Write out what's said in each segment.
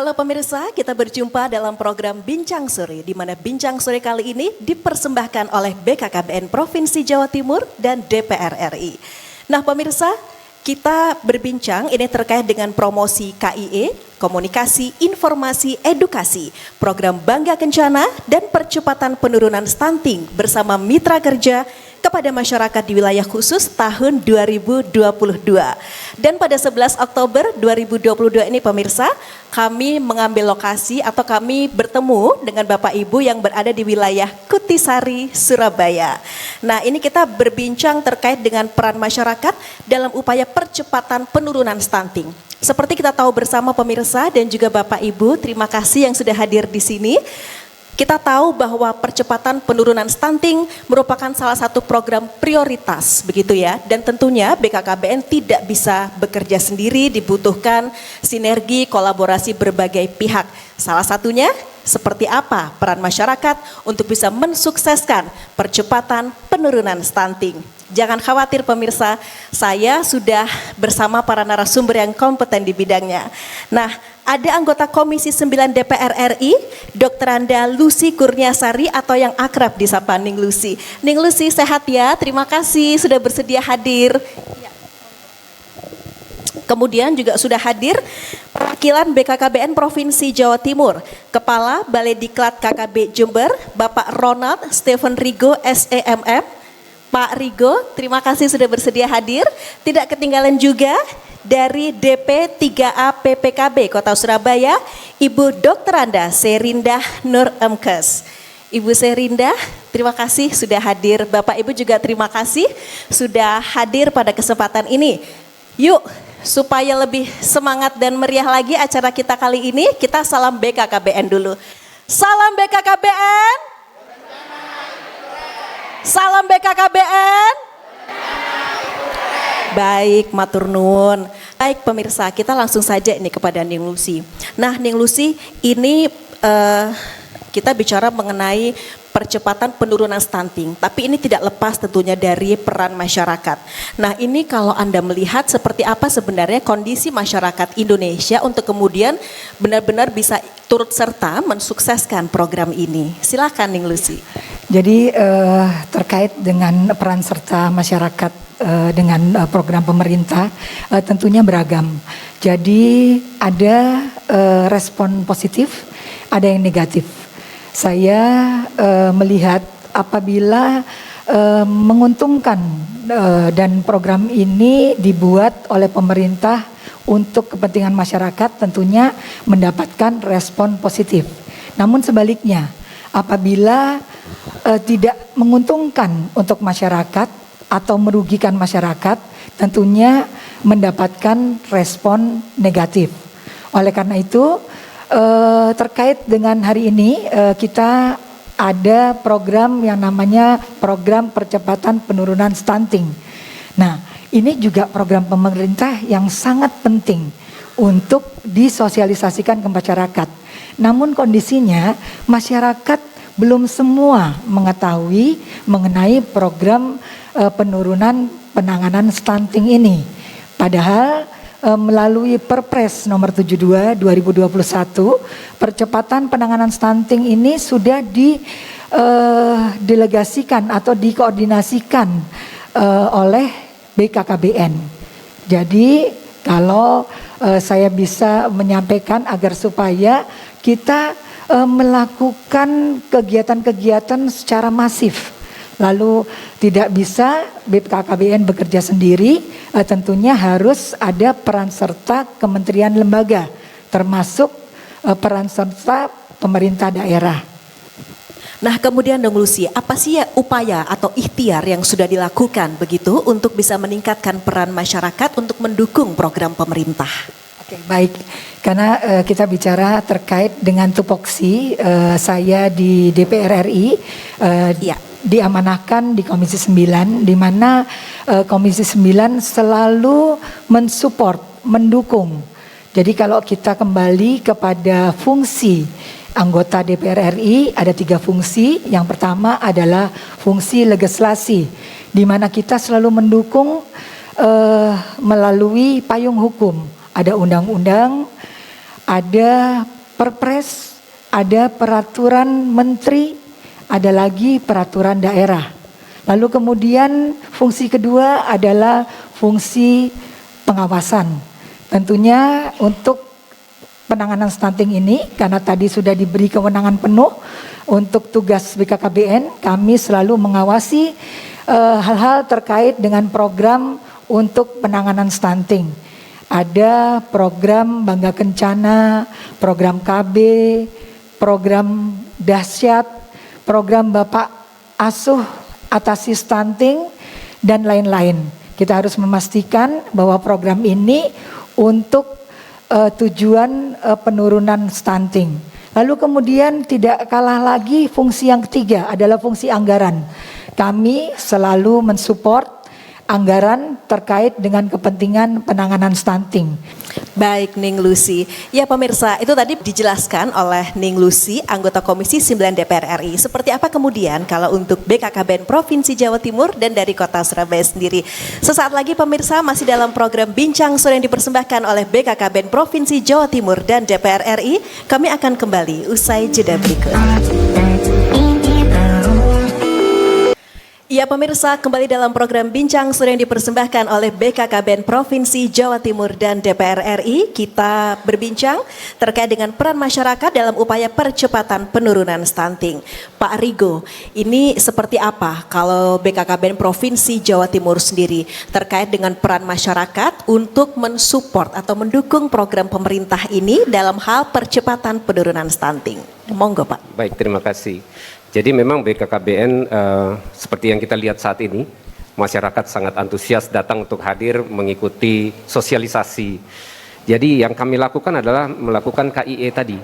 Halo pemirsa, kita berjumpa dalam program Bincang Sore, di mana Bincang Sore kali ini dipersembahkan oleh BKKBN Provinsi Jawa Timur dan DPR RI. Nah pemirsa, kita berbincang ini terkait dengan promosi KIE, Komunikasi, Informasi, Edukasi, Program Bangga Kencana, dan percepatan penurunan stunting bersama mitra kerja kepada masyarakat di wilayah khusus tahun 2022. Dan pada 11 Oktober 2022 ini pemirsa, kami mengambil lokasi atau kami bertemu dengan Bapak Ibu yang berada di wilayah Kutisari, Surabaya. Nah ini kita berbincang terkait dengan peran masyarakat dalam upaya percepatan penurunan stunting. Seperti kita tahu bersama pemirsa dan juga Bapak Ibu, terima kasih yang sudah hadir di sini. Kita tahu bahwa percepatan penurunan stunting merupakan salah satu program prioritas begitu ya. Dan tentunya BKKBN tidak bisa bekerja sendiri, dibutuhkan sinergi kolaborasi berbagai pihak. Salah satunya seperti apa peran masyarakat untuk bisa mensukseskan percepatan penurunan stunting. Jangan khawatir pemirsa, saya sudah bersama para narasumber yang kompeten di bidangnya. Nah, ada anggota Komisi 9 DPR RI, Dr. Anda Lucy Kurniasari atau yang akrab disapa Ning Lucy. Ning Lucy sehat ya, terima kasih sudah bersedia hadir. Kemudian juga sudah hadir perwakilan BKKBN Provinsi Jawa Timur, Kepala Balai Diklat KKB Jember, Bapak Ronald Stephen Rigo SEMM. Pak Rigo, terima kasih sudah bersedia hadir. Tidak ketinggalan juga dari DP 3A PPKB Kota Surabaya, Ibu Dr. Anda Serindah Nur Emkes. Ibu Serindah, terima kasih sudah hadir. Bapak Ibu juga terima kasih sudah hadir pada kesempatan ini. Yuk, supaya lebih semangat dan meriah lagi acara kita kali ini, kita salam BKKBN dulu. Salam BKKBN. Salam BKKBN. Baik, matur nuwun. Baik pemirsa, kita langsung saja ini kepada Ning Lucy. Nah, Ning Lucy, ini kita bicara mengenai percepatan penurunan stunting, tapi ini tidak lepas tentunya dari peran masyarakat. Nah, ini kalau Anda melihat seperti apa sebenarnya kondisi masyarakat Indonesia untuk kemudian benar-benar bisa turut serta mensukseskan program ini. Silakan Ning Lucy. Jadi terkait dengan peran serta masyarakat dengan program pemerintah tentunya beragam. Jadi ada respon positif, ada yang negatif. Saya melihat apabila menguntungkan dan program ini dibuat oleh pemerintah untuk kepentingan masyarakat tentunya mendapatkan respon positif. Namun sebaliknya apabila tidak menguntungkan untuk masyarakat atau merugikan masyarakat tentunya mendapatkan respon negatif. Oleh karena itu terkait dengan hari ini kita ada program yang namanya program percepatan penurunan stunting. Nah ini juga program pemerintah yang sangat penting untuk disosialisasikan ke masyarakat. Namun kondisinya masyarakat belum semua mengetahui mengenai program penurunan penanganan stunting ini. Padahal melalui Perpres nomor 72 2021 percepatan penanganan stunting ini sudah didelegasikan atau dikoordinasikan oleh BKKBN. Jadi kalau saya bisa menyampaikan agar supaya kita melakukan kegiatan-kegiatan secara masif. Lalu tidak bisa BKKBN bekerja sendiri, tentunya harus ada peran serta kementerian lembaga, termasuk peran serta pemerintah daerah. Nah kemudian Dong Lucy, apa sih ya upaya atau ikhtiar yang sudah dilakukan begitu untuk bisa meningkatkan peran masyarakat untuk mendukung program pemerintah? Oke, baik, karena kita bicara terkait dengan tupoksi, saya di DPR RI diamanahkan di Komisi 9, di mana Komisi 9 selalu mensupport, mendukung. Jadi kalau kita kembali kepada fungsi anggota DPR RI, ada 3 fungsi. Yang pertama adalah fungsi legislasi, di mana kita selalu mendukung melalui payung hukum. Ada undang-undang, ada Perpres, ada peraturan menteri, ada lagi peraturan daerah. Lalu kemudian fungsi kedua adalah fungsi pengawasan. Tentunya untuk penanganan stunting ini, karena tadi sudah diberi kewenangan penuh untuk tugas BKKBN, kami selalu mengawasi hal-hal terkait dengan program untuk penanganan stunting. Ada program Bangga Kencana, program KB, program Dahsyat, program Bapak Asuh Atasi Stunting, dan lain-lain. Kita harus memastikan bahwa program ini untuk tujuan penurunan stunting. Lalu kemudian tidak kalah lagi fungsi yang ketiga adalah fungsi anggaran. Kami selalu mensupport anggaran terkait dengan kepentingan penanganan stunting. Baik, Ning Lucy. Ya pemirsa, itu tadi dijelaskan oleh Ning Lucy, anggota Komisi 9 DPR RI. Seperti apa kemudian kalau untuk BKKBN Provinsi Jawa Timur dan dari Kota Surabaya sendiri. Sesaat lagi pemirsa masih dalam program Bincang Sore yang dipersembahkan oleh BKKBN Provinsi Jawa Timur dan DPR RI. Kami akan kembali usai jeda berikut. Ya pemirsa, kembali dalam program Bincang Sore yang dipersembahkan oleh BKKBN Provinsi Jawa Timur dan DPR RI. Kita berbincang terkait dengan peran masyarakat dalam upaya percepatan penurunan stunting. Pak Rigo, ini seperti apa kalau BKKBN Provinsi Jawa Timur sendiri terkait dengan peran masyarakat untuk mensupport atau mendukung program pemerintah ini dalam hal percepatan penurunan stunting? Monggo Pak. Baik, terima kasih. Jadi memang BKKBN seperti yang kita lihat saat ini, masyarakat sangat antusias datang untuk hadir mengikuti sosialisasi. Jadi yang kami lakukan adalah melakukan KIE tadi,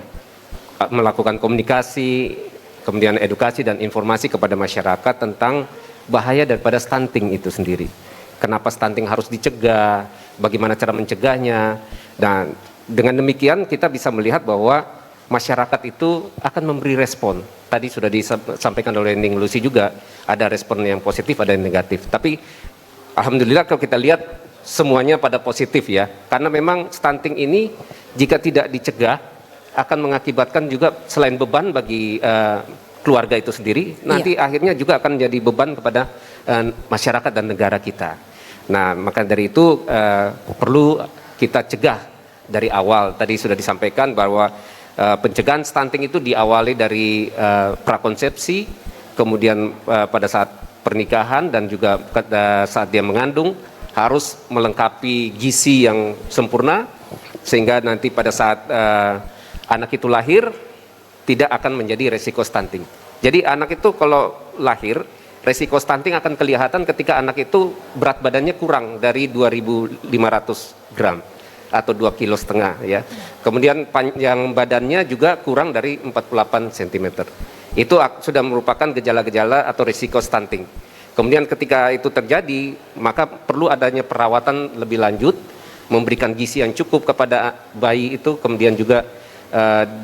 melakukan komunikasi, kemudian edukasi dan informasi kepada masyarakat tentang bahaya daripada stunting itu sendiri. Kenapa stunting harus dicegah, bagaimana cara mencegahnya, dan dengan demikian kita bisa melihat bahwa masyarakat itu akan memberi respon. Tadi sudah disampaikan oleh Ning Lucy juga, ada respon yang positif, ada yang negatif. Tapi alhamdulillah kalau kita lihat semuanya pada positif ya. Karena memang stunting ini jika tidak dicegah akan mengakibatkan juga selain beban bagi keluarga itu sendiri, nanti akhirnya juga akan jadi beban kepada masyarakat dan negara kita. Nah, maka dari itu perlu kita cegah dari awal. Tadi sudah disampaikan bahwa pencegahan stunting itu diawali dari prakonsepsi, kemudian pada saat pernikahan dan juga pada saat dia mengandung harus melengkapi gizi yang sempurna sehingga nanti pada saat anak itu lahir tidak akan menjadi resiko stunting. Jadi anak itu kalau lahir resiko stunting akan kelihatan ketika anak itu berat badannya kurang dari 2.500 gram. Atau 2,5 kilo ya. Kemudian panjang badannya juga kurang dari 48 cm. Itu sudah merupakan gejala-gejala atau risiko stunting. Kemudian ketika itu terjadi, maka perlu adanya perawatan lebih lanjut, memberikan gizi yang cukup kepada bayi itu, kemudian juga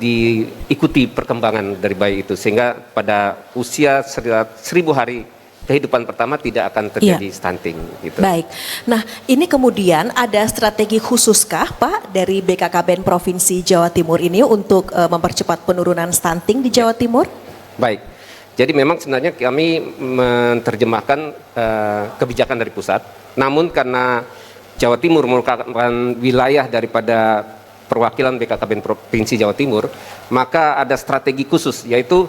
diikuti perkembangan dari bayi itu sehingga pada usia 1.000 hari kehidupan pertama tidak akan terjadi stunting gitu. Baik. Nah, ini kemudian ada strategi khususkah Pak dari BKKBN Provinsi Jawa Timur ini untuk mempercepat penurunan stunting di Jawa Timur? Baik. Jadi memang sebenarnya kami menerjemahkan kebijakan dari pusat. Namun karena Jawa Timur merupakan wilayah daripada perwakilan BKKBN Provinsi Jawa Timur, maka ada strategi khusus yaitu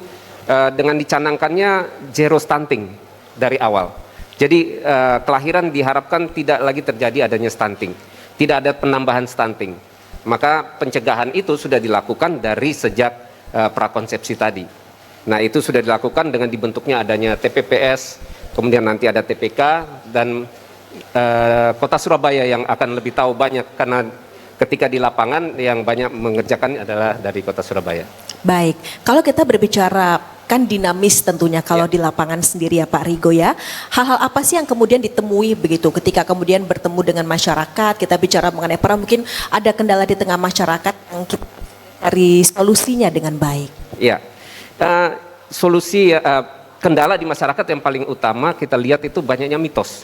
dengan dicanangkannya zero stunting dari awal. Jadi kelahiran diharapkan tidak lagi terjadi adanya stunting, tidak ada penambahan stunting. Maka pencegahan itu sudah dilakukan dari sejak prakonsepsi tadi. Nah itu sudah dilakukan dengan dibentuknya adanya TPPS, kemudian nanti ada TPK dan Kota Surabaya yang akan lebih tahu banyak karena ketika di lapangan yang banyak mengerjakan adalah dari Kota Surabaya. Baik, kalau kita berbicara kan dinamis tentunya kalau di lapangan sendiri ya Pak Rigo ya. Hal-hal apa sih yang kemudian ditemui begitu ketika kemudian bertemu dengan masyarakat, kita bicara mengenai peran, mungkin ada kendala di tengah masyarakat yang kita cari solusinya dengan baik. Ya, solusi kendala di masyarakat yang paling utama kita lihat itu banyaknya mitos.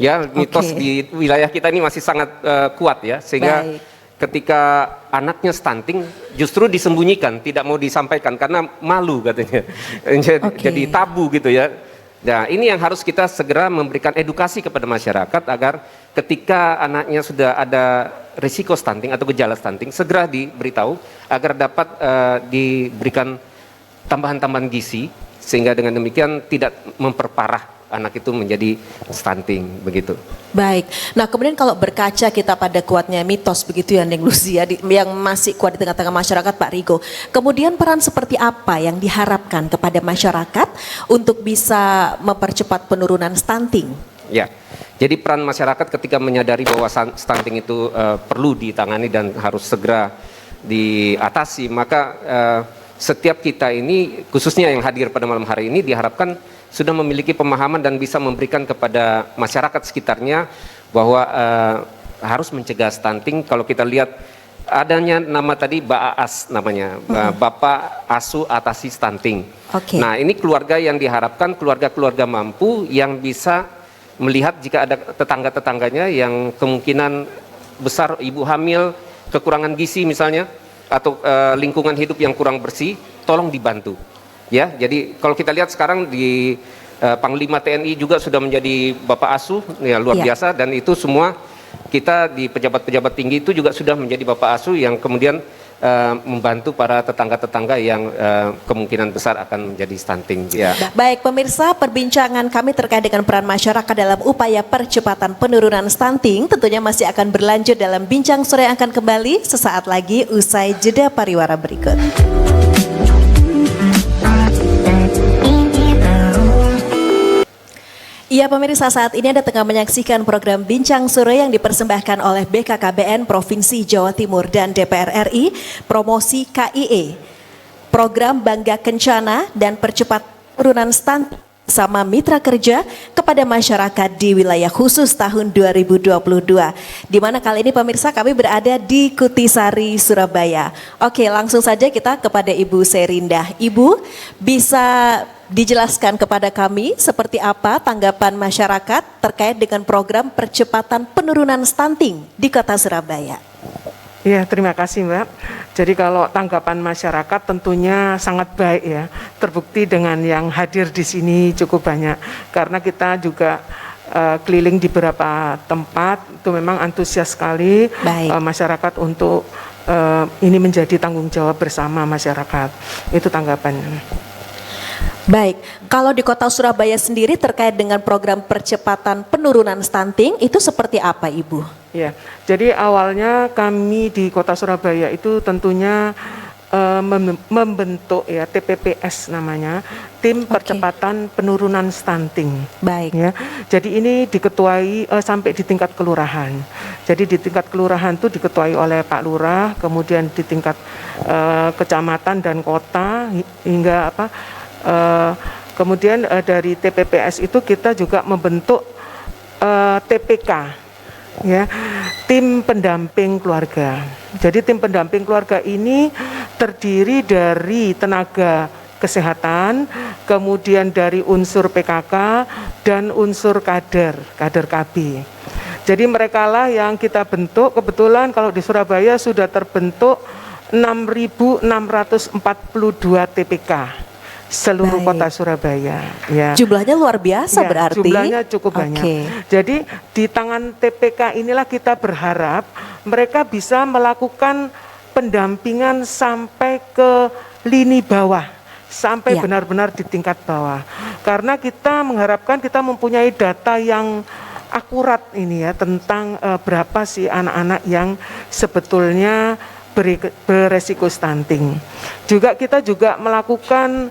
Ya, mitos di wilayah kita ini masih sangat kuat ya, sehingga ketika anaknya stunting justru disembunyikan, tidak mau disampaikan karena malu katanya. Jadi tabu gitu ya. Nah, ini yang harus kita segera memberikan edukasi kepada masyarakat agar ketika anaknya sudah ada risiko stunting atau gejala stunting segera diberitahu agar dapat diberikan tambahan-tambahan gizi sehingga dengan demikian tidak memperparah anak itu menjadi stunting begitu. Baik. Nah, kemudian kalau berkaca kita pada kuatnya mitos begitu ya Neng Lucia yang masih kuat di tengah-tengah masyarakat Pak Rigo. Kemudian peran seperti apa yang diharapkan kepada masyarakat untuk bisa mempercepat penurunan stunting? Ya. Jadi peran masyarakat ketika menyadari bahwa stunting itu perlu ditangani dan harus segera diatasi, maka setiap kita ini khususnya yang hadir pada malam hari ini diharapkan sudah memiliki pemahaman dan bisa memberikan kepada masyarakat sekitarnya bahwa harus mencegah stunting. Kalau kita lihat adanya nama tadi BAAS namanya, Bapak Asuh Atasi Stunting. Nah, ini keluarga yang diharapkan keluarga-keluarga mampu yang bisa melihat jika ada tetangga-tetangganya yang kemungkinan besar ibu hamil, kekurangan gizi misalnya, atau lingkungan hidup yang kurang bersih, tolong dibantu. Ya, jadi kalau kita lihat sekarang di Panglima TNI juga sudah menjadi Bapak Asuh, ya luar biasa, dan itu semua kita di pejabat-pejabat tinggi itu juga sudah menjadi Bapak Asuh yang kemudian membantu para tetangga-tetangga yang kemungkinan besar akan menjadi stunting. Ya. Baik pemirsa, perbincangan kami terkait dengan peran masyarakat dalam upaya percepatan penurunan stunting tentunya masih akan berlanjut dalam Bincang Sore yang akan kembali sesaat lagi usai jeda pariwara berikut. Iya pemirsa, saat ini Anda tengah menyaksikan program Bincang Sore yang dipersembahkan oleh BKKBN Provinsi Jawa Timur dan DPR RI, promosi KIE, program Bangga Kencana dan percepat penurunan stunting sama mitra kerja kepada masyarakat di wilayah khusus tahun 2022. Di mana kali ini pemirsa kami berada di Kutisari, Surabaya. Oke, langsung saja kita kepada Ibu Serindah. Ibu bisa dijelaskan kepada kami seperti apa tanggapan masyarakat terkait dengan program percepatan penurunan stunting di Kota Surabaya. Ya, terima kasih Mbak. Jadi kalau tanggapan masyarakat tentunya sangat baik ya. Terbukti dengan yang hadir di sini cukup banyak. Karena kita juga keliling di beberapa tempat, itu memang antusias sekali masyarakat untuk ini menjadi tanggung jawab bersama masyarakat. Itu tanggapannya. Baik, kalau di Kota Surabaya sendiri terkait dengan program percepatan penurunan stunting itu seperti apa Ibu? Ya, jadi awalnya kami di Kota Surabaya itu tentunya membentuk ya TPPS namanya, Tim Percepatan Penurunan Stunting. Baik. Ya, jadi ini diketuai sampai di tingkat kelurahan. Jadi di tingkat kelurahan itu diketuai oleh Pak Lurah, kemudian di tingkat kecamatan dan kota hingga kemudian dari TPPS itu kita juga membentuk TPK, ya, tim pendamping keluarga. Jadi tim pendamping keluarga ini terdiri dari tenaga kesehatan, kemudian dari unsur PKK dan unsur kader KB. Jadi merekalah yang kita bentuk. Kebetulan kalau di Surabaya sudah terbentuk 6.642 TPK. Seluruh kota Surabaya, ya. Jumlahnya luar biasa ya, berarti. Jumlahnya cukup banyak. Jadi di tangan TPK inilah kita berharap mereka bisa melakukan pendampingan sampai ke lini bawah, sampai benar-benar di tingkat bawah. Karena kita mengharapkan kita mempunyai data yang akurat ini ya tentang berapa sih anak-anak yang sebetulnya beresiko stunting. Juga kita juga melakukan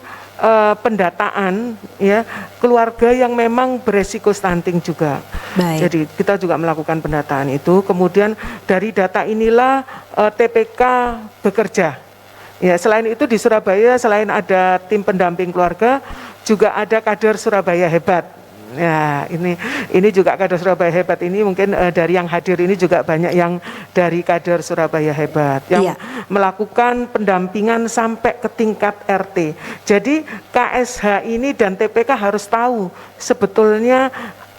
pendataan ya keluarga yang memang beresiko stunting juga. Baik. Jadi kita juga melakukan pendataan itu. Kemudian dari data inilah TPK bekerja. Ya, selain itu di Surabaya selain ada tim pendamping keluarga juga ada kader Surabaya Hebat. Ya, ini juga kader Surabaya Hebat ini mungkin dari yang hadir ini juga banyak yang dari kader Surabaya Hebat yang melakukan pendampingan sampai ke tingkat RT. Jadi KSH ini dan TPK harus tahu sebetulnya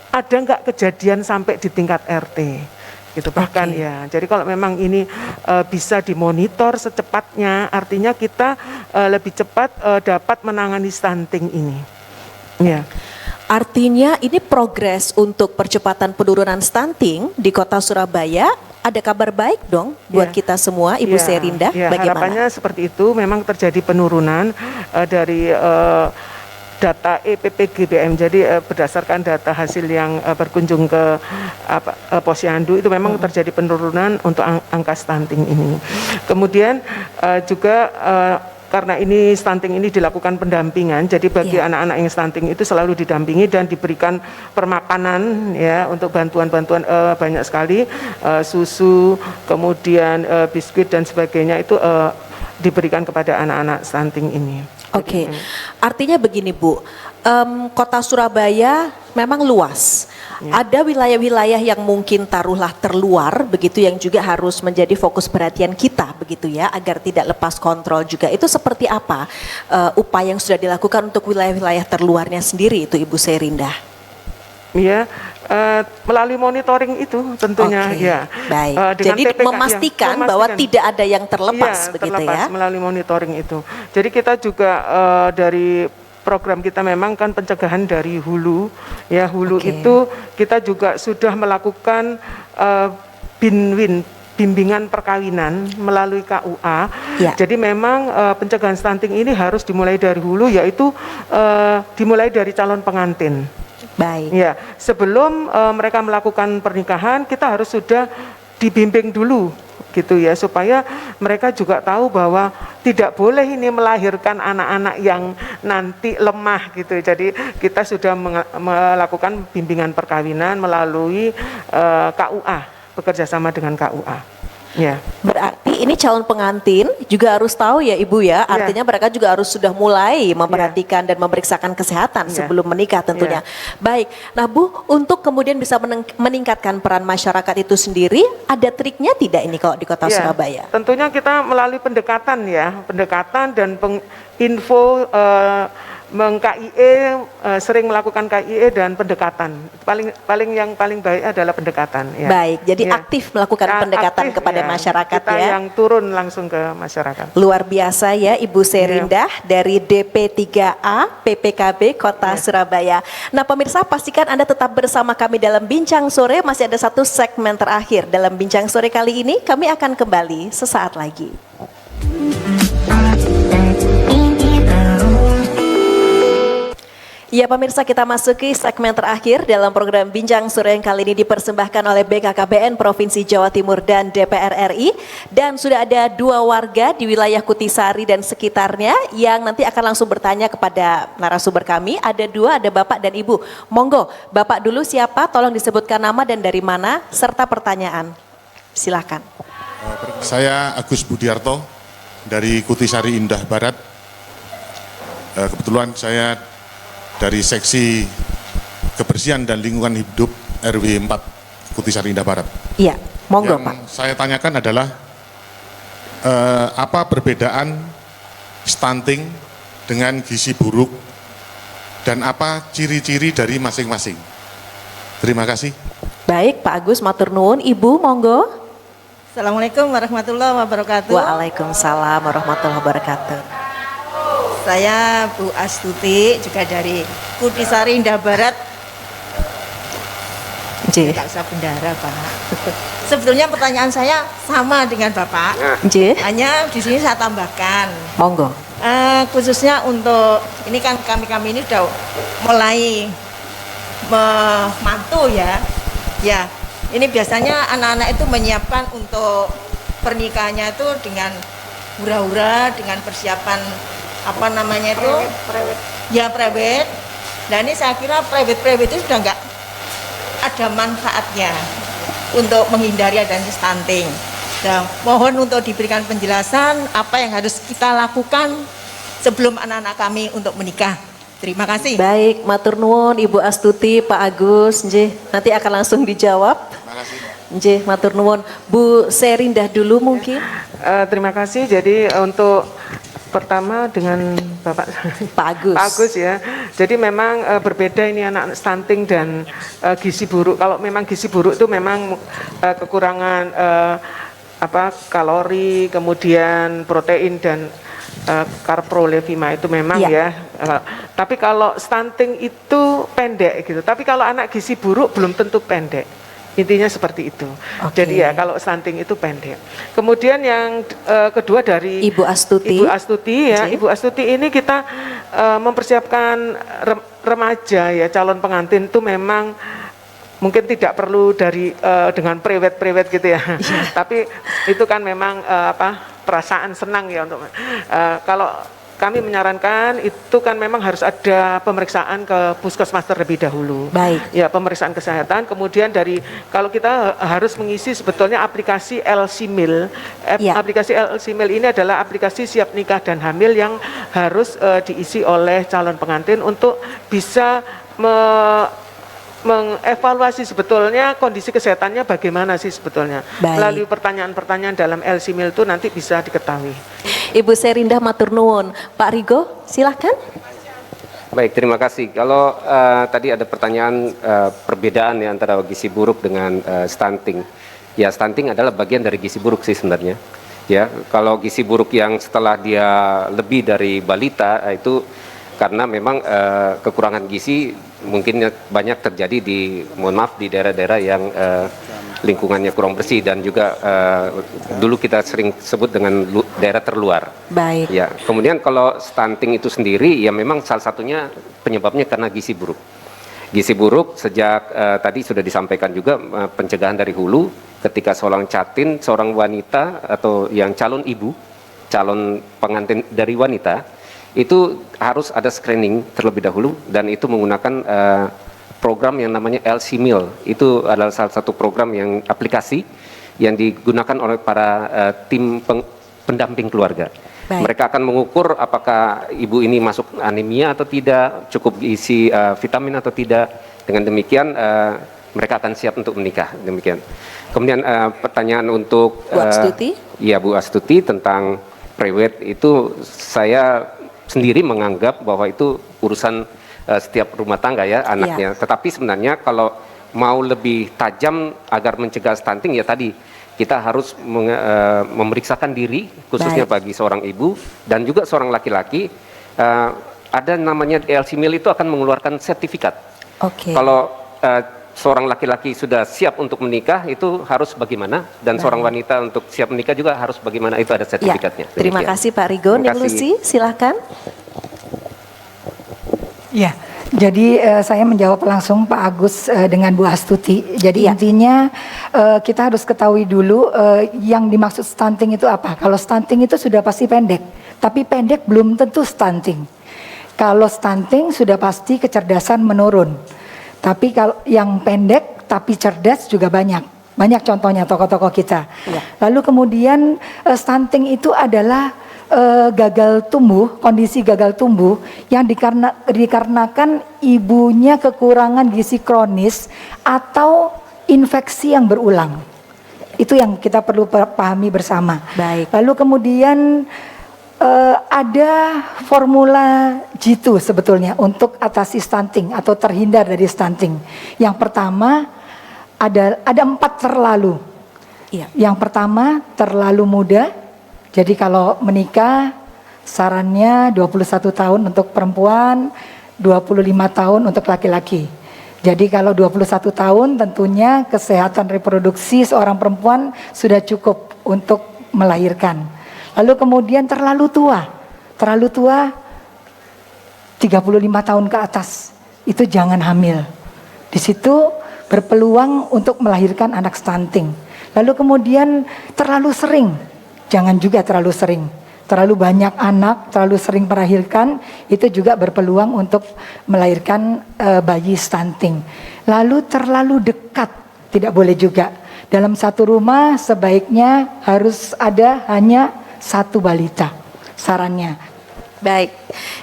ada nggak kejadian sampai di tingkat RT. gitu bahkan ya. Jadi kalau memang ini bisa dimonitor secepatnya, artinya kita lebih cepat dapat menangani stunting ini. Ya. Artinya ini progres untuk percepatan penurunan stunting di Kota Surabaya. Ada kabar baik dong buat kita semua, Ibu Serindah. Ya, bagaimana? harapannya seperti itu. Memang terjadi penurunan dari data EPPGBM. Jadi berdasarkan data hasil yang berkunjung ke Posyandu itu memang terjadi penurunan untuk angka stunting ini. Kemudian juga karena ini stunting ini dilakukan pendampingan, jadi bagi anak-anak yang stunting itu selalu didampingi dan diberikan permakanan ya, untuk bantuan-bantuan banyak sekali, susu, kemudian biskuit dan sebagainya itu diberikan kepada anak-anak stunting ini. Oke, artinya begini Bu, Kota Surabaya memang luas. Ada wilayah-wilayah yang mungkin taruhlah terluar begitu, yang juga harus menjadi fokus perhatian kita begitu ya, agar tidak lepas kontrol juga. Itu seperti apa upaya yang sudah dilakukan untuk wilayah-wilayah terluarnya sendiri itu Ibu Serindah? Ya, melalui monitoring itu tentunya ya. Baik. Dengan Jadi TPK, memastikan bahwa tidak ada yang terlepas begitu terlepas, ya. melalui monitoring itu. Jadi kita juga dari program kita memang kan pencegahan dari hulu. Ya, hulu itu kita juga sudah melakukan binwin, bimbingan perkawinan melalui KUA. Ya. Jadi memang pencegahan stunting ini harus dimulai dari hulu, yaitu dimulai dari calon pengantin. Baik. Ya, sebelum mereka melakukan pernikahan, kita harus sudah dibimbing dulu gitu ya, supaya mereka juga tahu bahwa tidak boleh ini melahirkan anak-anak yang nanti lemah gitu. Jadi kita sudah melakukan bimbingan perkawinan melalui KUA, bekerja sama dengan KUA. Ya. Berarti ini calon pengantin juga harus tahu ya Ibu ya, artinya mereka juga harus sudah mulai memperhatikan dan memeriksakan kesehatan sebelum menikah tentunya. Baik, nah Bu, untuk kemudian bisa meningkatkan peran masyarakat itu sendiri, ada triknya tidak ini kalau di Kota Surabaya? Tentunya kita melalui pendekatan ya, pendekatan dan info meng-KIE, sering melakukan KIE dan pendekatan. Yang paling baik adalah pendekatan. Ya. Baik, jadi aktif melakukan pendekatan aktif, kepada masyarakat kita ya. yang turun langsung ke masyarakat. Luar biasa ya Ibu Serindah dari DP3A PPKB Kota Surabaya. Nah pemirsa, pastikan Anda tetap bersama kami dalam Bincang Sore. Masih ada satu segmen terakhir dalam Bincang Sore kali ini. Kami akan kembali sesaat lagi. Ya pemirsa, kita masuki segmen terakhir dalam program Bincang Sore yang kali ini dipersembahkan oleh BKKBN Provinsi Jawa Timur dan DPR RI. Dan sudah ada 2 warga di wilayah Kutisari dan sekitarnya yang nanti akan langsung bertanya kepada narasumber kami. Ada 2, ada Bapak dan Ibu. Monggo, Bapak dulu siapa? Tolong disebutkan nama dan dari mana, serta pertanyaan. Silakan. Saya Agus Budiarto dari Kutisari Indah Barat. Kebetulan saya dari seksi kebersihan dan lingkungan hidup RW 4 Kutisari Indah Barat. Iya, monggo Yang Pak. saya tanyakan adalah apa perbedaan stunting dengan gizi buruk dan apa ciri-ciri dari masing-masing. Terima kasih. Baik Pak Agus, matur nuwun. Ibu monggo. Assalamualaikum warahmatullahi wabarakatuh. Waalaikumsalam warahmatullahi wabarakatuh. Saya Bu Astuti, juga dari Kutisari Indah Barat. Tidak usah bendara Pak. Sebetulnya pertanyaan saya sama dengan Bapak. Hanya di sini saya tambahkan. Monggo. Khususnya untuk ini kan kami ini sudah mulai memantu ya. Ya, ini biasanya anak-anak itu menyiapkan untuk pernikahannya itu dengan hura-hura, dengan persiapan apa namanya itu private. Dan ini saya kira private itu sudah enggak ada manfaatnya untuk menghindari adanya stunting. Dan mohon untuk diberikan penjelasan apa yang harus kita lakukan sebelum anak-anak kami untuk menikah. Terima kasih. Baik, matur nuwun Ibu Astuti, Pak Agus, nggih, nanti akan langsung dijawab. Terima kasih. Nggih, matur nuwun. Bu Serindah dulu mungkin. Terima kasih. Jadi untuk pertama dengan Bapak Pak Agus. Pak Agus ya. Jadi memang berbeda ini anak stunting dan gizi buruk. Kalau memang gizi buruk itu memang kekurangan kalori, kemudian protein dan kaprolevima itu memang ya. Tapi kalau stunting itu pendek gitu. Tapi kalau anak gizi buruk belum tentu pendek. Intinya seperti itu. Jadi ya kalau stunting itu pendek. Kemudian yang kedua dari Ibu Astuti. Ibu Astuti ya. Ibu Astuti ini kita mempersiapkan remaja ya, calon pengantin itu memang mungkin tidak perlu dari dengan prewed gitu ya. Tapi itu kan memang perasaan senang ya untuk kalau kami menyarankan itu kan memang harus ada pemeriksaan ke puskesmas terlebih dahulu. Baik. Ya, pemeriksaan kesehatan. Kemudian kalau kita harus mengisi sebetulnya aplikasi LCMIL. Aplikasi LCMIL ini adalah aplikasi siap nikah dan hamil yang harus diisi oleh calon pengantin untuk bisa mengevaluasi sebetulnya kondisi kesehatannya bagaimana sih sebetulnya. Melalui pertanyaan-pertanyaan dalam LCMIL itu nanti bisa diketahui. Ibu Serindah matur nuwun. Pak Rigo, silahkan. Baik, terima kasih. Kalau tadi ada pertanyaan perbedaan ya antara gizi buruk dengan stunting. Ya, stunting adalah bagian dari gizi buruk sih sebenarnya. Ya, kalau gizi buruk yang setelah dia lebih dari balita itu karena memang kekurangan gizi mungkin banyak terjadi di daerah-daerah yang lingkungannya kurang bersih dan juga dulu kita sering sebut dengan daerah terluar. Baik. Ya, kemudian kalau stunting itu sendiri ya memang salah satunya penyebabnya karena gizi buruk. Gizi buruk sejak tadi sudah disampaikan juga pencegahan dari hulu ketika seorang catin, seorang wanita atau yang calon ibu, calon pengantin dari wanita itu harus ada screening terlebih dahulu dan itu menggunakan program yang namanya LCMIL. Itu adalah salah satu program yang aplikasi yang digunakan oleh para tim pendamping keluarga. Baik. Mereka akan mengukur apakah ibu ini masuk anemia atau tidak, cukup isi vitamin atau tidak. Dengan demikian mereka akan siap untuk menikah. Demikian. Kemudian pertanyaan untuk Bu Astuti. Ya, Bu Astuti tentang prewed itu saya sendiri menganggap bahwa itu urusan setiap rumah tangga ya anaknya. Tetapi sebenarnya kalau mau lebih tajam agar mencegah stunting ya tadi kita harus memeriksakan diri khususnya bagi seorang ibu dan juga seorang laki-laki. Ada namanya LCMIL itu akan mengeluarkan sertifikat. Kalau seorang laki-laki sudah siap untuk menikah itu harus bagaimana dan seorang wanita untuk siap menikah juga harus bagaimana, itu ada sertifikatnya. Terima kasih Pak Rigo. Ning Lucy, silahkan. Ya, jadi saya menjawab langsung Pak Agus dengan Bu Astuti. Jadi intinya kita harus ketahui dulu yang dimaksud stunting itu apa. Kalau stunting itu sudah pasti pendek, tapi pendek belum tentu stunting. Kalau stunting sudah pasti kecerdasan menurun. Tapi kalau yang pendek tapi cerdas juga banyak. Banyak contohnya tokoh-tokoh kita. Lalu kemudian stunting itu adalah gagal tumbuh, kondisi gagal tumbuh yang dikarenakan ibunya kekurangan gizi kronis atau infeksi yang berulang. Itu yang kita perlu pahami bersama. Baik. Lalu kemudian ada formula G2 sebetulnya untuk atasi stunting atau terhindar dari stunting. Yang pertama ada 4 terlalu. Yang pertama terlalu muda. Jadi kalau menikah sarannya 21 tahun untuk perempuan, 25 tahun untuk laki-laki. Jadi kalau 21 tahun tentunya kesehatan reproduksi seorang perempuan sudah cukup untuk melahirkan. Lalu kemudian terlalu tua 35 tahun ke atas itu jangan hamil. Di situ berpeluang untuk melahirkan anak stunting. Lalu kemudian terlalu sering, jangan juga terlalu sering. Terlalu banyak anak, terlalu sering melahirkan, itu juga berpeluang untuk melahirkan bayi stunting. Lalu terlalu dekat, tidak boleh juga. Dalam satu rumah sebaiknya harus ada hanya 1 balita, sarannya. Baik,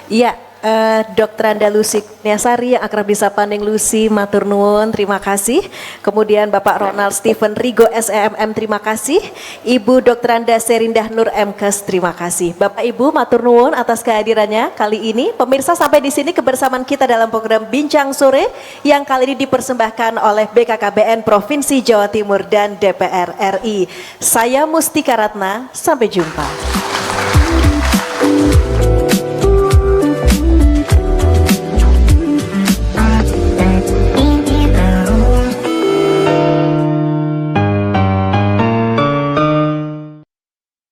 iya Dr. Anda Lucy Niasari yang akrab disapa Neng Lucy, matur nuwun, terima kasih. Kemudian Bapak Ronald Stephen Rigo SEMM, terima kasih. Ibu Dr. Anda Serindah Nur MKes, terima kasih. Bapak Ibu matur nuwun atas kehadirannya kali ini. Pemirsa, sampai di sini kebersamaan kita dalam program Bincang Sore yang kali ini dipersembahkan oleh BKKBN Provinsi Jawa Timur dan DPR RI. Saya Mustika Ratna, sampai jumpa.